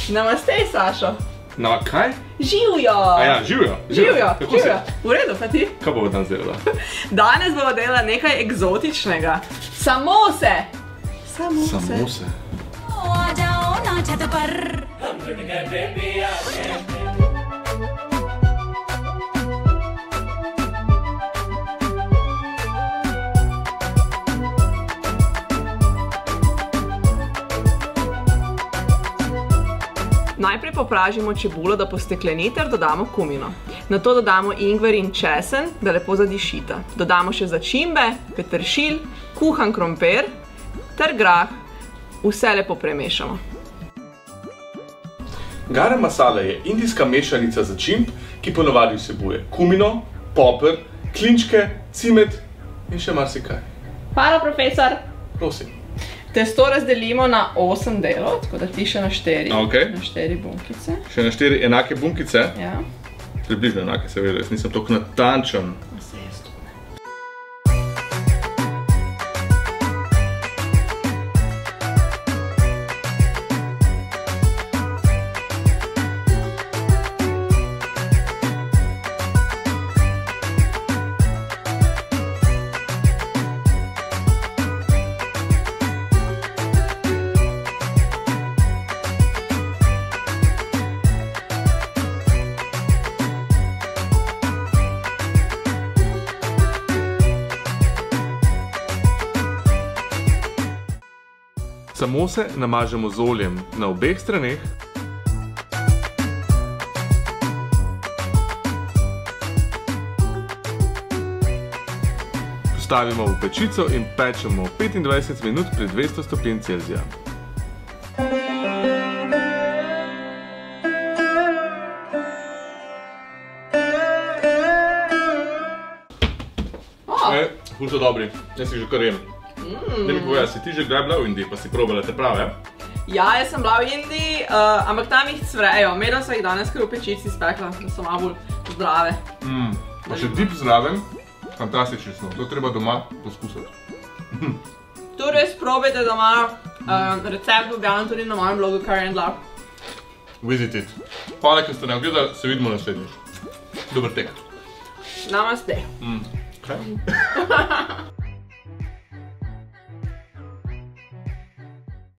Namaste, Sašo. Na, kaj? Živjo! Aja, živjo. Živjo. V redu, pa ti? Kaj bomo danes delala? Danes bomo delala nekaj eksotičnega. Samose! Samose. Najprej popražimo čebulo, da postekleni, ter dodamo kumino. Nato dodamo ingver in česen, da lepo zadišita. Dodamo še začimbe, peteršilj, kuhan krompir ter grah. Vse lepo premešamo. Garam masala je indijska mešanica začimb, ki ponavadi vsebuje kumino, poper, klinčke, cimet in še marsikaj. Hvala, profesor. Prosim. Testo razdelimo na 8 delov, tako da ti še na 4. Okay. Na 4 bunkice. Še na 4 enake bunkice? Ja. Približno enake, seveda, jaz nisem toliko natančen. Se je stone. Samose namažemo z oljem na obeh straneh. Postavimo v pečico in pečemo 25 minut pri 200 stopinj Celzija. Ful so dobri, jaz si že kar jem. Da mi povej, si ti že kdaj bila v Indiji, pa si probala te prave? Ja, jaz sem bila v Indiji, ampak tam jih cvrejo. Imela sem jih danes kar v pečici spekla, da so malo bolj zdrave. Pa še dip zraven, fantastični smo. To treba doma poskusiti. To res probajte doma, recept objavljam tudi na mojem blogu Curry & Love. Visit it. Hvala, ker ste ne ogledali, se vidimo naslednjič. Dober tek. Namaste. Kaj?